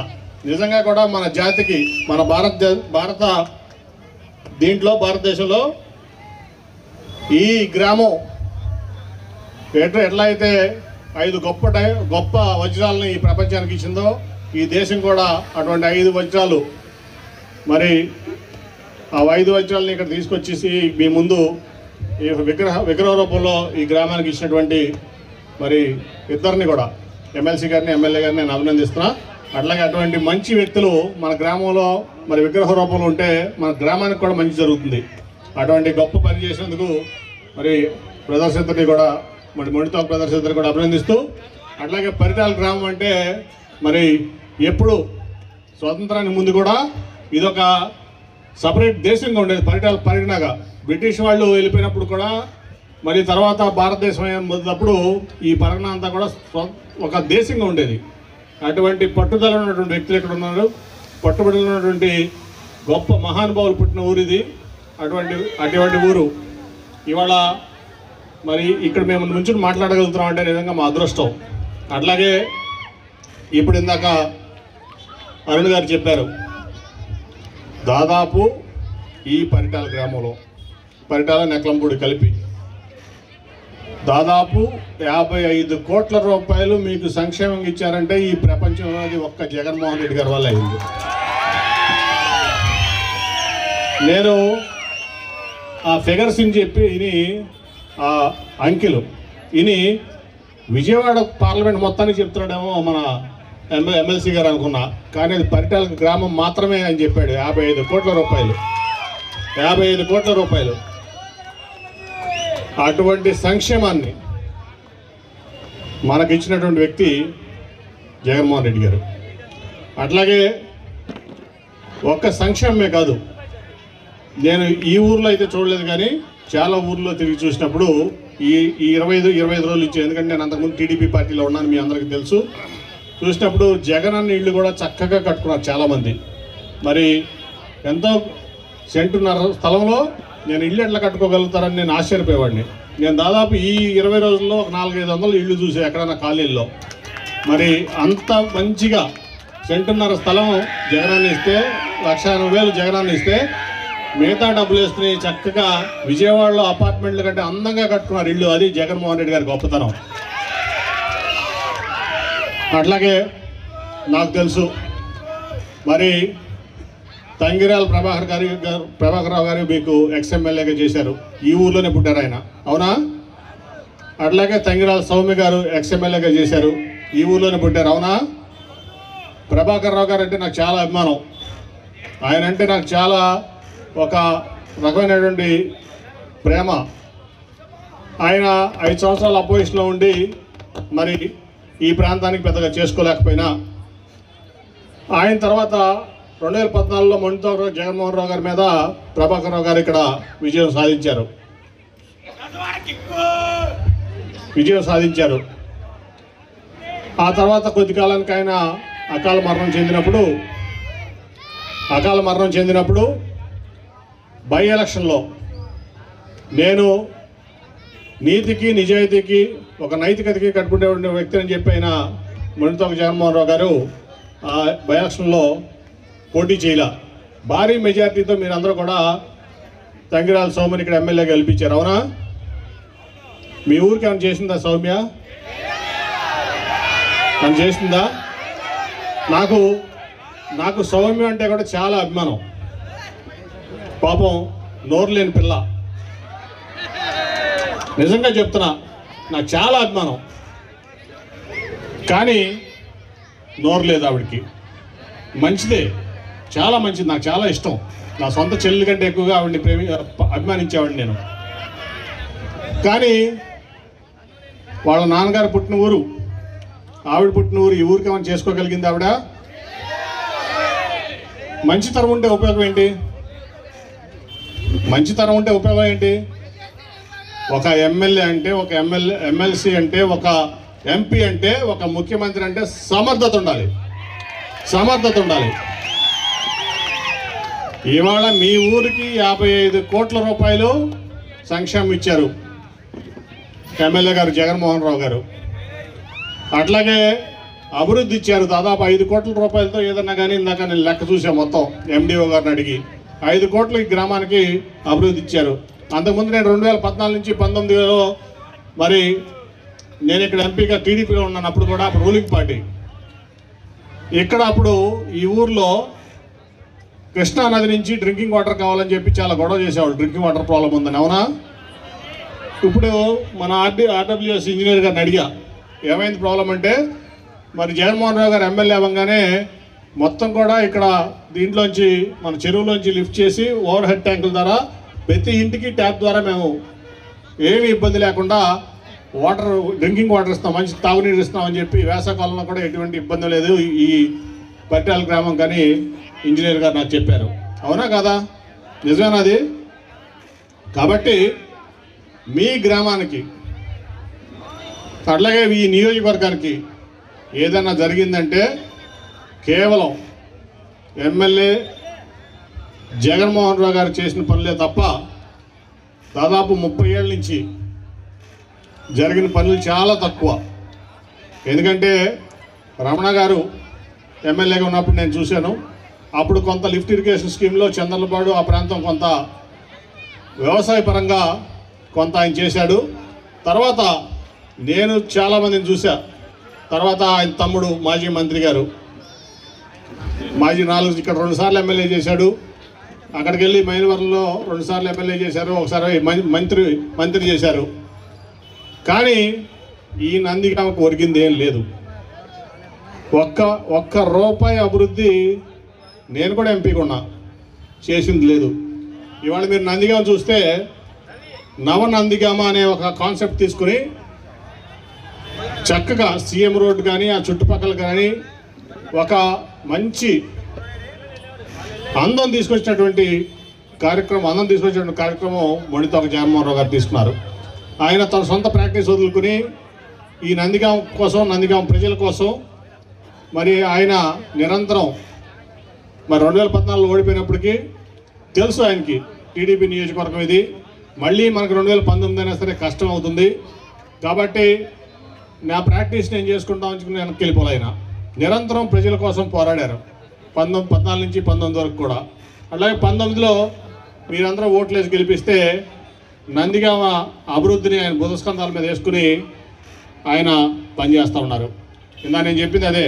నిజంగా కూడా మన జాతికి, మన భారతదేశంలో ఈ గ్రామం ఎట్లా అయితే 5 గొప్ప వజ్రాలని ఈ ప్రపంచానికి ఇచ్చిందో ఈ దేశం కూడా అటువంటి 5 వజ్రాలు మరి ఆ 5 వజ్రాలని ఇక్కడ తీసుకొచ్చేసి మీ ముందు ఈ విగ్రహ రూపంలో ఈ గ్రామానికి ఇచ్చినటువంటి మరి ఇద్దరిని కూడా ఎమ్మెల్సీ గారిని, ఎమ్మెల్యే గారిని నేను అభినందిస్తున్నా. అట్లాగే అటువంటి మంచి వ్యక్తులు మన గ్రామంలో మరి విగ్రహ రూపంలో ఉంటే మన గ్రామానికి కూడా మంచి జరుగుతుంది. అటువంటి గొప్ప పని చేసినందుకు మరి ప్రదర్శితుని కూడా, మరి మొండితో ప్రదర్శితుని కూడా అభినందిస్తూ, అట్లాగే పరిటాల గ్రామం అంటే మరి ఎప్పుడు స్వతంత్రానికి ముందు కూడా ఇదొక సపరేట్ దేశంగా ఉండేది. పరిగణగా బ్రిటిష్ వాళ్ళు వెళ్ళిపోయినప్పుడు కూడా, మరి తర్వాత భారతదేశం మొదలప్పుడు ఈ పరగణ అంతా కూడా ఒక దేశంగా ఉండేది. అటువంటి పట్టుదల ఉన్నటువంటి వ్యక్తులు ఇక్కడ ఉన్నారు. పట్టుబడి ఉన్నటువంటి గొప్ప మహానుభావులు పుట్టిన ఊరు ఇది. అటువంటి ఊరు ఇవాళ మరి ఇక్కడ మేము నుంచుని మాట్లాడగలుగుతున్నాం అంటే నిజంగా మా అదృష్టం. అట్లాగే ఇప్పుడు ఇందాక అరుణ్ గారు చెప్పారు, దాదాపు ఈ పరిటాల గ్రామంలో, పరిటాల నెక్లంపూడి కలిపి దాదాపు 55 కోట్ల రూపాయలు మీకు సంక్షేమం ఇచ్చారంటే ఈ ప్రపంచంలో అది ఒక్క జగన్మోహన్ రెడ్డి గారి వల్ల అయింది. నేను ఆ ఫిగర్స్ చెప్పి ఆ అంకెలు విజయవాడ పార్లమెంట్ మొత్తానికి చెప్తున్నాడేమో మన ఎమ్మెల్సీ గారు అనుకున్నా, కానీ అది పరిటాల గ్రామం మాత్రమే అని చెప్పాడు. 55 కోట్ల రూపాయలు, 55 కోట్ల రూపాయలు. అటువంటి సంక్షేమాన్ని మనకిచ్చినటువంటి వ్యక్తి జగన్మోహన్ రెడ్డి గారు. అట్లాగే ఒక్క సంక్షేమమే కాదు, నేను ఈ ఊర్లో అయితే చూడలేదు కానీ చాలా ఊర్లో తిరిగి చూసినప్పుడు ఈ 25 రోజులు ఇచ్చాను. ఎందుకంటే నేను అంతకుముందు టీడీపీ పార్టీలో ఉన్నాను, మీ అందరికీ తెలుసు. చూసినప్పుడు జగన్ అన్న ఇళ్ళు కూడా చక్కగా కట్టుకున్నారు చాలామంది. మరి ఎంతో సెంటున్నర స్థలంలో నేను ఇల్లు ఎట్లా కట్టుకోగలుగుతారని నేను ఆశ్చర్యపోయేవాడిని. నేను దాదాపు ఈ 20 రోజుల్లో ఒక 400-500 ఇళ్ళు చూసా ఎక్కడన్నా కాలనీల్లో. మరి అంత మంచిగా సెంటున్నర స్థలం జగనాన్ని ఇస్తే, 1,80,000 జగనాన్ని ఇస్తే, మిగతా డబ్బులు వేసుకుని చక్కగా విజయవాడలో అపార్ట్మెంట్ల కంటే అందంగా కట్టుకున్నారు ఇల్లు. అది జగన్మోహన్ రెడ్డి గారి గొప్పతనం. అట్లాగే నాకు తెలుసు మరి తంగిరాల ప్రభాకర్ రావు గారు మీకు ఎక్స్ఎమ్మెల్యేగా చేశారు. ఈ ఊర్లోనే పుట్టారు ఆయన, అవునా? అట్లాగే తంగిరాల సౌమ్య గారు ఎక్స్ఎమ్మెల్యేగా చేశారు, ఈ ఊర్లోనే పుట్టారు, అవునా? ప్రభాకర్ రావు గారు అంటే నాకు చాలా అభిమానం. ఆయన అంటే నాకు చాలా ఒక రకమైనటువంటి ప్రేమ. ఆయన 5 సంవత్సరాల అపోజిషన్లో ఉండి మరి ఈ ప్రాంతానికి పెద్దగా చేసుకోలేకపోయినా, ఆయన తర్వాత 2014లో మొండితో జగన్మోహన్ రావు గారి మీద ప్రభాకర్ రావు గారు ఇక్కడ విజయం సాధించారు. ఆ తర్వాత కొద్ది కాలానికి ఆయన అకాల మరణం చెందినప్పుడు బై ఎలక్షన్లో నేను నీతికి నిజాయితీకి ఒక నైతికతకి కట్టుకుంటే ఉండే వ్యక్తి అని చెప్పి ఆయన మొండితో జగన్మోహన్ రావు గారు ఆ బై ఎలక్షన్లో పోటీ చేయలే. భారీ మెజార్టీతో మీరందరూ కూడా తంగిరాల సౌమ్యని ఇక్కడ ఎమ్మెల్యేగా గెలిపించారు, అవునా? మీ ఊరికి ఏమైనా చేసిందా సౌమ్య? తను చేసిందా? నాకు సౌమ్య అంటే కూడా చాలా అభిమానం. పాపం నోరు లేని పిల్ల, నిజంగా చెప్తున్నా, నాకు చాలా అభిమానం. కానీ నోరు లేదు ఆవిడికి. మంచిదే, చాలా మంచిది, నాకు చాలా ఇష్టం. నా సొంత చెల్లి కంటే ఎక్కువగా ఆవిడని అభిమానించేవాడిని నేను. కానీ వాళ్ళ నాన్నగారు పుట్టిన ఊరు, ఆవిడ పుట్టిన ఊరు, ఈ ఊరికి ఏమైనా చేసుకోగలిగింది ఆవిడ? మంచితనం ఉంటే ఉపయోగం ఏంటి? ఒక ఎమ్మెల్యే అంటే, ఒక ఎమ్మెల్సీ అంటే, ఒక ఎంపీ అంటే, ఒక ముఖ్యమంత్రి అంటే సమర్థత ఉండాలి. ఇవాళ మీ ఊరికి 55 కోట్ల రూపాయలు సంక్షేమం ఇచ్చారు ఎమ్మెల్యే గారు జగన్మోహన్ రావు గారు. అట్లాగే అభివృద్ధి ఇచ్చారు. దాదాపు 5 కోట్ల రూపాయలతో ఏదన్నా కానీ, ఇందాక నేను లెక్క చూసాను మొత్తం ఎండిఓ గారిని అడిగి, 5 కోట్ల ఈ గ్రామానికి అభివృద్ధి ఇచ్చారు. అంతకుముందు నేను 2014 నుంచి 19లో మరి నేను ఇక్కడ ఎంపీగా టీడీపీలో ఉన్నాను. అప్పుడు కూడా రూలింగ్ పార్టీ. ఇక్కడ అప్పుడు ఈ ఊర్లో కృష్ణా నది నుంచి డ్రింకింగ్ వాటర్ కావాలని చెప్పి చాలా గొడవ చేసేవాళ్ళు, డ్రింకింగ్ వాటర్ ప్రాబ్లం ఉందని, అవునా? ఇప్పుడు మన ఆర్డబ్ల్యూఎస్ ఇంజనీర్ గారిని అడిగా, ఏమైంది ప్రాబ్లం అంటే, మరి జగన్మోహన్ రావు గారు ఎమ్మెల్యే అవ్వగానే మొత్తం కూడా ఇక్కడ దీంట్లోంచి మన చెరువులోంచి లిఫ్ట్ చేసి ఓవర్ హెడ్ ట్యాంకుల ద్వారా ప్రతి ఇంటికి ట్యాప్ ద్వారా మేము ఏమీ ఇబ్బంది లేకుండా డ్రింకింగ్ వాటర్ ఇస్తాం, మంచి తాగునీరు ఇస్తామని చెప్పి వేసవకాలంలో కూడా ఎటువంటి ఇబ్బంది లేదు. ఈ పరిటాల గ్రామం కానీ ఇంజనీర్ గారు నాకు చెప్పారు. అవునా కదా? నిజమేనా అది? కాబట్టి మీ గ్రామానికి అట్లాగే ఈ నియోజకవర్గానికి ఏదైనా జరిగిందంటే కేవలం ఎమ్మెల్యే జగన్మోహన్ రావు గారు చేసిన పనులే తప్ప దాదాపు 30 ఏళ్ళ నుంచి జరిగిన పనులు చాలా తక్కువ. ఎందుకంటే రమణ గారు ఎమ్మెల్యేగా ఉన్నప్పుడు నేను చూశాను. అప్పుడు కొంత లిఫ్ట్ ఇరిగేషన్ స్కీమ్లో చంద్రలపాడు ఆ ప్రాంతం కొంత వ్యవసాయ పరంగా కొంత ఆయన చేశాడు. తర్వాత నేను చాలామందిని చూసా. తర్వాత ఆయన తమ్ముడు మాజీ మంత్రి గారు మాజీ 4 ఇక్కడ 2 సార్లు ఎమ్మెల్యే చేశాడు. అక్కడికి వెళ్ళి మైలవరంలో 2 సార్లు ఎమ్మెల్యే చేశారు, ఒకసారి మంత్రి చేశారు. కానీ ఈ నందిగామకు ఒరిగింది ఏం లేదు. ఒక్క రూపాయి అభివృద్ధి నేను కూడా ఎంపీగా ఉన్నా చేసింది లేదు. ఇవాళ మీరు నందిగామ చూస్తే నవ నందిగామ అనే ఒక కాన్సెప్ట్ తీసుకుని చక్కగా సీఎం రోడ్ కానీ ఆ చుట్టుపక్కల కానీ ఒక మంచి అందం తీసుకొచ్చినటువంటి కార్యక్రమం మొండితోక జగన్మోహన్ రావు గారు తీసుకున్నారు. ఆయన తన సొంత ప్రాక్టీస్ వదులుకుని ఈ నందిగామ కోసం, నందిగామ ప్రజల కోసం మరి ఆయన నిరంతరం మరి 2014 ఓడిపోయినప్పటికీ తెలుసు ఆయనకి టీడీపీ నియోజకవర్గం ఇది, మళ్ళీ మనకు 2019 అయినా సరే కష్టం అవుతుంది కాబట్టి నా ప్రాక్టీస్ నేను చేసుకుంటా ఉంచుకుని వెనక్కి వెళ్ళిపోలే. ఆయన నిరంతరం ప్రజల కోసం పోరాడారు 14 నుంచి 19 వరకు కూడా. అలాగే 19లో మీరందరూ ఓట్లేసి గెలిపిస్తే నందిగామ అభివృద్ధిని ఆయన బుధస్కంధాల మీద వేసుకుని ఆయన పనిచేస్తూ ఉన్నారు. ఇందా నేను చెప్పింది అదే,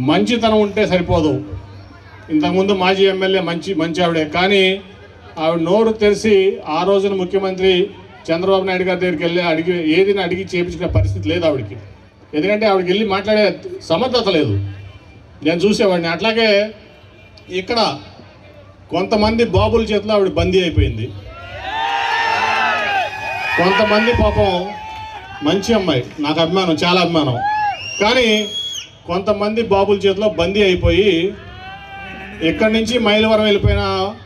మంచితనం ఉంటే సరిపోదు. ఇంతకుముందు మాజీ ఎమ్మెల్యే మంచి ఆవిడే, కానీ ఆవిడ నోరు తెరిచి ఆ రోజున ముఖ్యమంత్రి చంద్రబాబు నాయుడు గారి దగ్గరికి వెళ్ళి అడిగి చేయించిన పరిస్థితి లేదు ఆవిడకి. ఎందుకంటే ఆవిడకి వెళ్ళి మాట్లాడే సమర్థత లేదు. నేను చూసేవాడిని. అట్లాగే ఇక్కడ కొంతమంది బాబుల చేతిలో ఆవిడ బందీ అయిపోయింది. కొంతమంది పాపం మంచి అమ్మాయి, నాకు అభిమానం, చాలా అభిమానం, కానీ కొంతమంది బాబుల చేతిలో బందీ అయిపోయి ఇక్కడి నుంచి మైలవరం వెళ్ళిపోయిన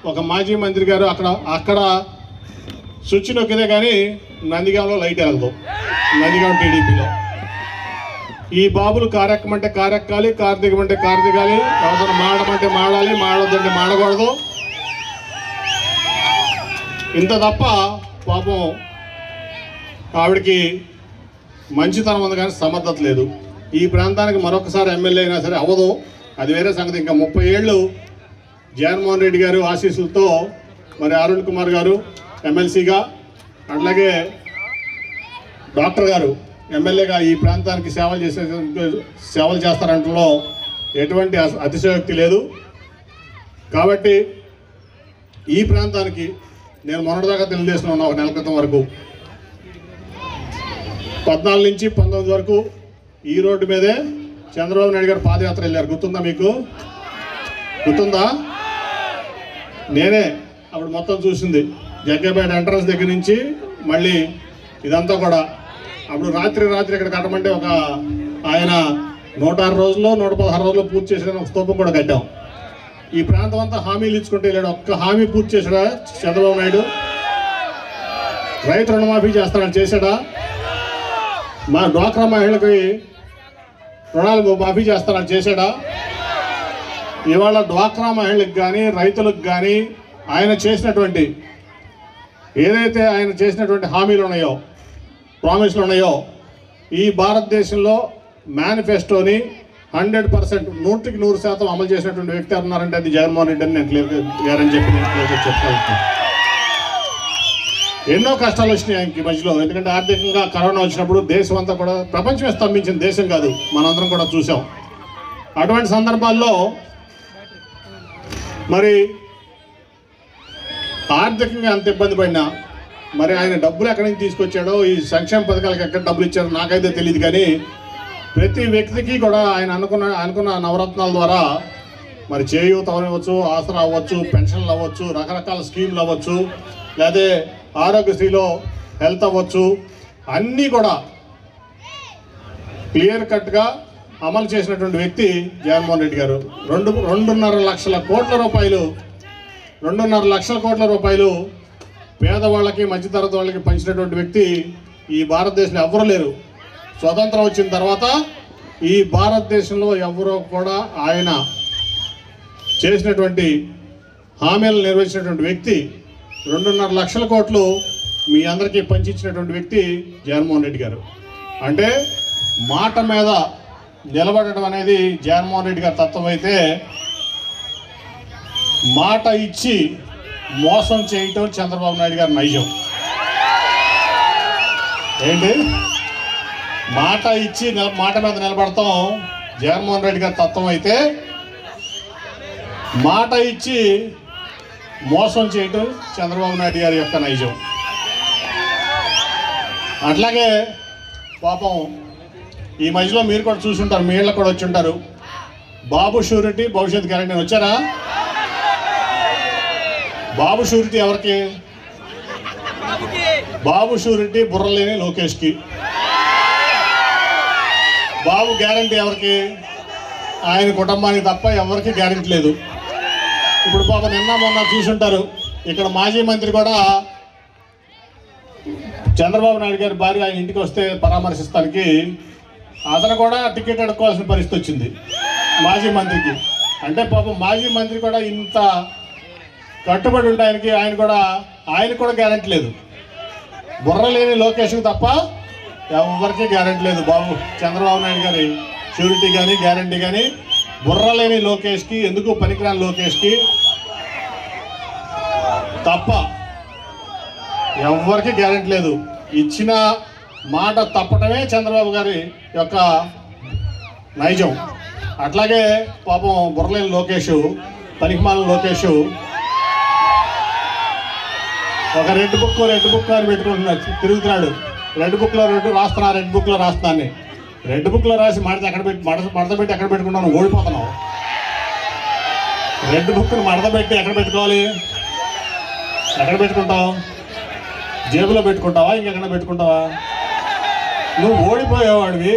ఒక మాజీ మంత్రి గారు అక్కడ స్విచ్ నొక్కితే కానీ నందిగామలో లైట్ వెళ్దాం. నందిగామ టీడీపీలో ఈ బాబులు కారెక్కమంటే కారెక్కాలి, కారు దిగమంటే కారు దిగాలి, అవసరం మాడమంటే మాడాలి, మాడొద్దంటే మాడకూడదు. ఇంత తప్ప పాపం ఆవిడకి మంచితనం ఉంది కానీ సమర్థత లేదు. ఈ ప్రాంతానికి మరొకసారి ఎమ్మెల్యే అయినా సరే అవ్వదు, అది వేరే సంగతి. ఇంకా 30 ఏళ్ళు జగన్మోహన్ రెడ్డి గారు ఆశీస్సులతో మరి అరుణ్ కుమార్ గారు ఎమ్మెల్సీగా, అట్లాగే డాక్టర్ గారు ఎమ్మెల్యేగా ఈ ప్రాంతానికి సేవలు చేస్తారంటలో ఎటువంటి అతిశయోక్తి లేదు. కాబట్టి ఈ ప్రాంతానికి నేను మొన్నటిదాకా తెలుగుదేశంలో ఉన్నా, 1 నెల క్రితం వరకు 14 నుంచి 19 వరకు ఈ రోడ్డు మీదే చంద్రబాబు నాయుడు గారు పాదయాత్ర వెళ్ళారు. గుర్తుందా మీకు? గుర్తుందా? నేనే అప్పుడు మొత్తం చూసింది. జగ్గపేట ఎంట్రన్స్ దగ్గర నుంచి మళ్ళీ ఇదంతా కూడా. అప్పుడు రాత్రి ఇక్కడ కట్టమంటే ఒక ఆయన 106 రోజుల్లో 116 రోజుల్లో పూర్తి చేసిన ఒక స్తూపం కూడా కట్టాం. ఈ ప్రాంతం అంతా హామీలు ఇచ్చుకుంటే వెళ్ళాడు. ఒక్క హామీ పూర్తి చేశాడా చంద్రబాబు నాయుడు? రైతు రుణమాఫీ చేస్తాడని చేశాడా? మా డ్వాక్రా మహిళలకి రుణాలు మాఫీ చేస్తారని చేశాడా? ఇవాళ డ్వాక్రా మహిళలకు కానీ రైతులకు కానీ ఆయన చేసినటువంటి ఏదైతే ఆయన చేసినటువంటి హామీలు ఉన్నాయో, ప్రామిస్లు ఉన్నాయో, ఈ భారతదేశంలో మేనిఫెస్టోని 100% 100% అమలు చేసినటువంటి వ్యక్తి అన్నారంటే అది జగన్మోహన్ రెడ్డి అని నేను క్లియర్ అని చెప్పి చెప్తాను. ఎన్నో కష్టాలు వచ్చినాయి ఆయనకి మధ్యలో. ఎందుకంటే ఆర్థికంగా కరోనా వచ్చినప్పుడు దేశం అంతా కూడా, ప్రపంచమే స్తంభించిన దేశం కాదు, మనందరం కూడా చూసాం. అటువంటి సందర్భాల్లో మరి ఆర్థికంగా అంత ఇబ్బంది పడినా మరి ఆయన డబ్బులు ఎక్కడి నుంచి తీసుకొచ్చాడో, ఈ సంక్షేమ పథకాలకు ఎక్కడ డబ్బులు ఇచ్చాడో నాకైతే తెలియదు. కానీ ప్రతి వ్యక్తికి కూడా ఆయన అనుకున్న నవరత్నాల ద్వారా మరి చేయూత అవ్వచ్చు, ఆసరా అవ్వచ్చు, పెన్షన్లు అవ్వచ్చు, రకరకాల స్కీమ్లు అవ్వచ్చు, లేదా ఆరోగ్యశ్రీలో హెల్త్ అవ్వచ్చు, అన్నీ కూడా క్లియర్ కట్గా అమలు చేసినటువంటి వ్యక్తి జగన్మోహన్ రెడ్డి గారు. 2.5 లక్షల కోట్ల రూపాయలు పేదవాళ్ళకి మధ్యతరగతి వాళ్ళకి పంచినటువంటి వ్యక్తి ఈ భారతదేశంలో ఎవరు లేరు. స్వతంత్రం వచ్చిన తర్వాత ఈ భారతదేశంలో ఎవరో కూడా ఆయన చేసినటువంటి హామీలు నెరవేర్చినటువంటి వ్యక్తి 2.5 లక్షల కోట్లు మీ అందరికీ పంచిచ్చినటువంటి వ్యక్తి జగన్మోహన్ రెడ్డి గారు. అంటే మాట మీద నిలబడడం అనేది జగన్మోహన్ రెడ్డి గారి తత్వం అయితే, మాట ఇచ్చి మోసం చేయటం చంద్రబాబు నాయుడు గారి నైజం. ఏంటి? మాట ఇచ్చి మాట మీద నిలబడతాం జగన్మోహన్ రెడ్డి గారి తత్వం అయితే, మాట ఇచ్చి మోసం చేయటం చంద్రబాబు నాయుడు గారి యొక్క నైజం. అట్లాగే పాపం ఈ మధ్యలో మీరు కూడా చూసుంటారు, మీ ఇళ్ళకు కూడా వచ్చి ఉంటారు. బాబు షూరిటీ భవిష్యత్ గ్యారెంటీ వచ్చారా? బాబు షూరిటీ ఎవరికి? బాబు షూరిటీ బుర్రలేని లోకేష్కి. బాబు గ్యారెంటీ ఎవరికి? ఆయన కుటుంబానికి తప్ప ఎవరికి గ్యారెంటీ లేదు. ఇప్పుడు పాప నిన్న మొన్న చూసుంటారు, ఇక్కడ మాజీ మంత్రి కూడా చంద్రబాబు నాయుడు గారి భార్య ఆయన ఇంటికి వస్తే పరామర్శిస్తానికి అతను కూడా టికెట్ అడుక్కోవాల్సిన పరిస్థితి వచ్చింది మాజీ మంత్రికి. అంటే పాపం మాజీ మంత్రి కూడా ఇంత కట్టుబడి ఉంటే ఆయన కూడా గ్యారెంటీ లేదు. బుర్ర లేని లోకేష్కి తప్ప ఎవరికి గ్యారెంటీ లేదు. బాబు చంద్రబాబు నాయుడు గారి షూరిటీ కానీ గ్యారెంటీ కానీ బుర్ర లేని లోకేష్కి, ఎందుకు పనికిరాని లోకేష్కి తప్ప ఎవరికి గ్యారెంటీ లేదు. ఇచ్చిన మాట తప్పటమే చంద్రబాబు గారి యొక్క నైజం. అట్లాగే పాపం బుర్రలేని లోకేష్, పనికిమాలిన లోకేష్ ఒక రెడ్ బుక్ అని పెట్టుకుంటున్నాడు, తిరుగుతున్నాడు. రెడ్ బుక్లో రాస్తున్నాను. రెడ్ బుక్లో రాసి మడత పెట్టి ఎక్కడ పెట్టుకుంటాను? ఓడిపోతున్నావు. రెడ్ బుక్ని మడత పెట్టి ఎక్కడ పెట్టుకోవాలి? ఎక్కడ పెట్టుకుంటావు? జేబులో పెట్టుకుంటావా? ఇంకెక్కడ పెట్టుకుంటావా? నువ్వు ఓడిపోయేవాడివి.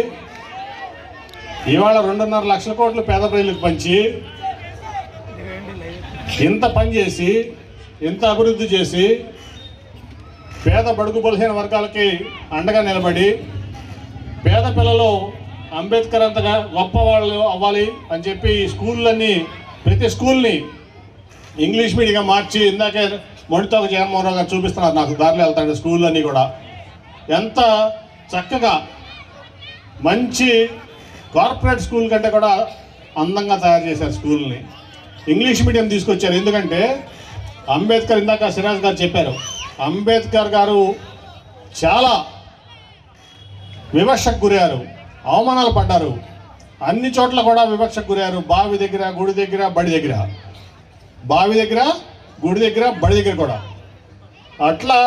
ఇవాళ 2.5 లక్షల కోట్లు పేద ప్రజలకు పంచి ఇంత పని చేసి, ఇంత అభివృద్ధి చేసి, పేద బడుగు బలహీన వర్గాలకి అండగా నిలబడి, పేద పిల్లలు అంబేద్కర్ అంతగా గొప్ప వాళ్ళు అవ్వాలి అని చెప్పి స్కూళ్ళన్నీ, ప్రతి స్కూల్ని ఇంగ్లీష్ మీడియంగా మార్చి, ఇందాకే మొండితోక జగన్మోహన్ రావు గారు చూపిస్తున్నారు నాకు దారిలో వెళ్తాడు. స్కూళ్ళన్నీ కూడా ఎంత చక్కగా మంచి కార్పొరేట్ స్కూల్ కంటే కూడా అందంగా తయారు చేశారు స్కూల్ని. ఇంగ్లీష్ మీడియం తీసుకొచ్చారు. ఎందుకంటే అంబేద్కర్, ఇందాక సిరాజ్ గారు చెప్పారు, అంబేద్కర్ గారు చాలా వివక్షకు గురయ్యారు, అవమానాలు పడ్డారు. అన్ని చోట్ల కూడా వివక్షకు గురయ్యారు. బావి దగ్గర, గుడి దగ్గర, బడి దగ్గర. బావి దగ్గర, గుడి దగ్గర, బడి దగ్గర కూడా. అట్లా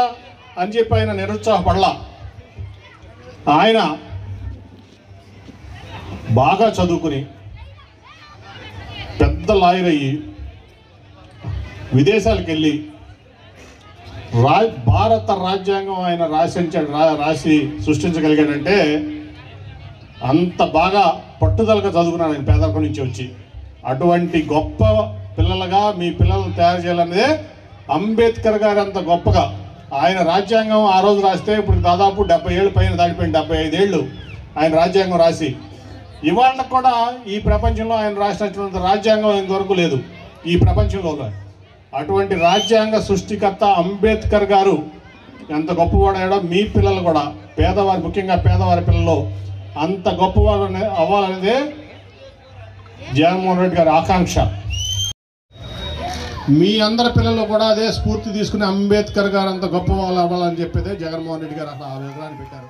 అని చెప్పి ఆయన నిరుత్సాహపడలా. ఆయన బాగా చదువుకుని పెద్ద లాయర్ అయ్యి విదేశాలకు వెళ్ళి భారత రాజ్యాంగం ఆయన రాసి సృష్టించగలిగాడంటే అంత బాగా పట్టుదలగా చదువుకున్నాడు ఆయన పేదరికం నుంచి వచ్చి. అటువంటి గొప్ప పిల్లలుగా మీ పిల్లలను తయారు చేయాలనేదే అంబేద్కర్ గారు అంత గొప్పగా ఆయన రాజ్యాంగం ఆ రోజు రాస్తే ఇప్పుడు దాదాపు 70 ఏళ్ళు పైన దాటిపోయింది. 75 ఏళ్ళు ఆయన రాజ్యాంగం రాసి. ఇవాళ కూడా ఈ ప్రపంచంలో ఆయన రాసినటువంటి రాజ్యాంగం ఇంతవరకు లేదు ఈ ప్రపంచంలో. అటువంటి రాజ్యాంగ సృష్టికర్త అంబేద్కర్ గారు ఎంత గొప్పవాడాడో మీ పిల్లలు కూడా, పేదవారి, ముఖ్యంగా పేదవారి పిల్లలు అంత గొప్పవారు అవ్వాలనేదే జగన్మోహన్ రెడ్డి గారి ఆకాంక్ష. మీ అందరి పిల్లలు కూడా అదే స్ఫూర్తి తీసుకుని అంబేద్కర్ గారు అంత గొప్పవాళ్ళు అవ్వాలని చెప్పేదే జగన్మోహన్ రెడ్డి గారు అసలు ఆ విధానాన్ని పెట్టారు.